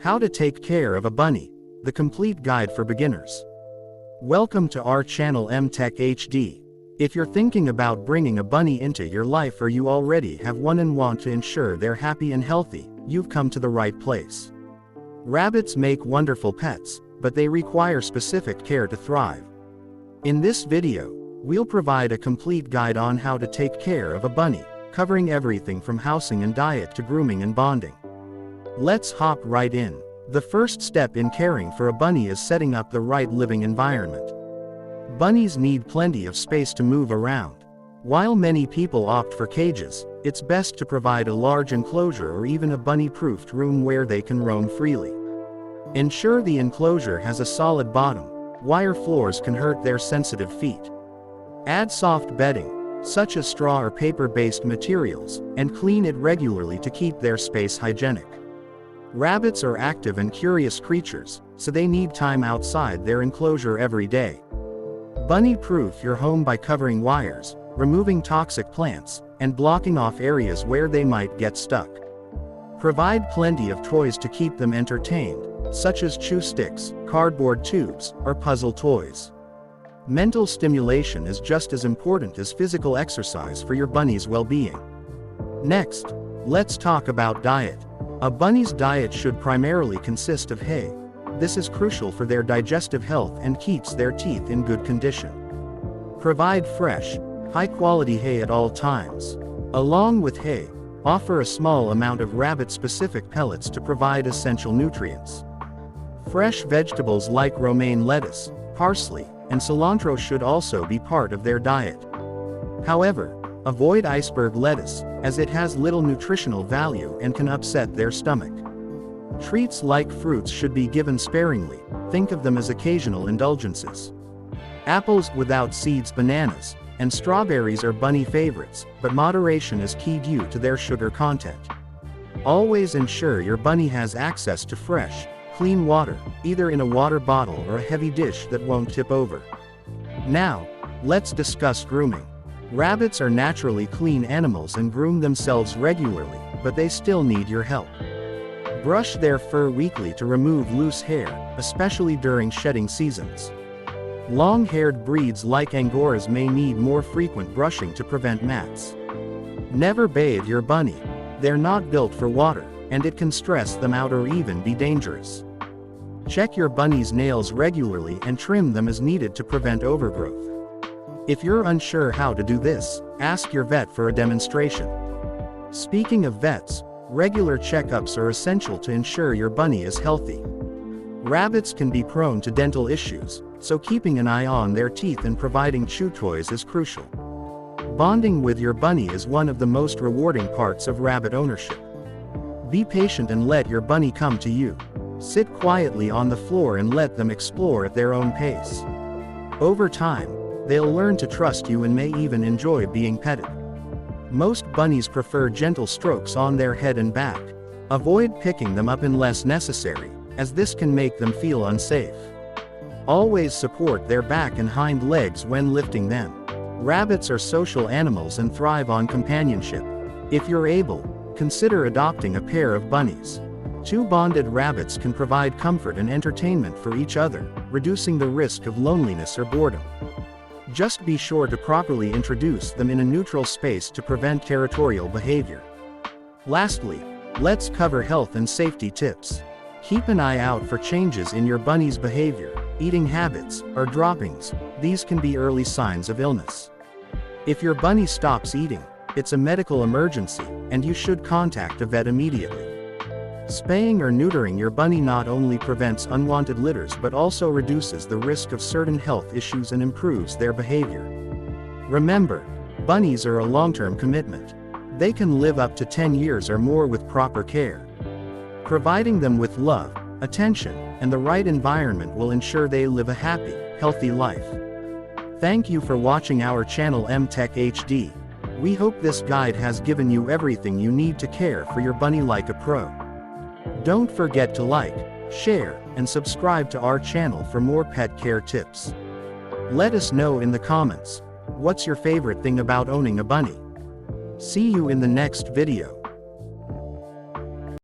How to take care of a bunny, the complete guide for beginners. Welcome to our channel MTecHD. If you're thinking about bringing a bunny into your life or you already have one and want to ensure they're happy and healthy, you've come to the right place. Rabbits make wonderful pets, but they require specific care to thrive. In this video, we'll provide a complete guide on how to take care of a bunny, covering everything from housing and diet to grooming and bonding. Let's hop right in. The first step in caring for a bunny is setting up the right living environment. Bunnies need plenty of space to move around. While many people opt for cages, it's best to provide a large enclosure or even a bunny-proofed room where they can roam freely. Ensure the enclosure has a solid bottom. Wire floors can hurt their sensitive feet. Add soft bedding, such as straw or paper-based materials, and clean it regularly to keep their space hygienic. Rabbits are active and curious creatures, so they need time outside their enclosure every day. Bunny-proof your home by covering wires, removing toxic plants, and blocking off areas where they might get stuck. Provide plenty of toys to keep them entertained, such as chew sticks, cardboard tubes, or puzzle toys. Mental stimulation is just as important as physical exercise for your bunny's well-being. Next, let's talk about diet. A bunny's diet should primarily consist of hay. This is crucial for their digestive health and keeps their teeth in good condition. Provide fresh, high-quality hay at all times. Along with hay, offer a small amount of rabbit-specific pellets to provide essential nutrients. Fresh vegetables like romaine lettuce, parsley, and cilantro should also be part of their diet. However, avoid iceberg lettuce, as it has little nutritional value and can upset their stomach. Treats like fruits should be given sparingly, think of them as occasional indulgences. Apples without seeds, bananas, and strawberries are bunny favorites, but moderation is key due to their sugar content. Always ensure your bunny has access to fresh, clean water, either in a water bottle or a heavy dish that won't tip over. Now, let's discuss grooming. Rabbits are naturally clean animals and groom themselves regularly, but they still need your help. Brush their fur weekly to remove loose hair, especially during shedding seasons. Long-haired breeds like Angoras may need more frequent brushing to prevent mats. Never bathe your bunny. They're not built for water, and it can stress them out or even be dangerous. Check your bunny's nails regularly and trim them as needed to prevent overgrowth. If you're unsure how to do this, ask your vet for a demonstration. Speaking of vets, regular checkups are essential to ensure your bunny is healthy. Rabbits can be prone to dental issues, so keeping an eye on their teeth and providing chew toys is crucial. Bonding with your bunny is one of the most rewarding parts of rabbit ownership. Be patient and let your bunny come to you. Sit quietly on the floor and let them explore at their own pace. Over time, they'll learn to trust you and may even enjoy being petted. Most bunnies prefer gentle strokes on their head and back. Avoid picking them up unless necessary, as this can make them feel unsafe. Always support their back and hind legs when lifting them. Rabbits are social animals and thrive on companionship. If you're able, consider adopting a pair of bunnies. Two bonded rabbits can provide comfort and entertainment for each other, reducing the risk of loneliness or boredom. Just be sure to properly introduce them in a neutral space to prevent territorial behavior. Lastly, let's cover health and safety tips. Keep an eye out for changes in your bunny's behavior, eating habits, or droppings. These can be early signs of illness. If your bunny stops eating, it's a medical emergency, and you should contact a vet immediately. Spaying or neutering your bunny not only prevents unwanted litters but also reduces the risk of certain health issues and improves their behavior. Remember, bunnies are a long-term commitment. They can live up to 10 years or more with proper care. Providing them with love, attention, and the right environment will ensure they live a happy, healthy life. Thank you for watching our channel MTecHD. We hope this guide has given you everything you need to care for your bunny like a pro. Don't forget to like, share, and subscribe to our channel for more pet care tips. Let us know in the comments, what's your favorite thing about owning a bunny? See you in the next video.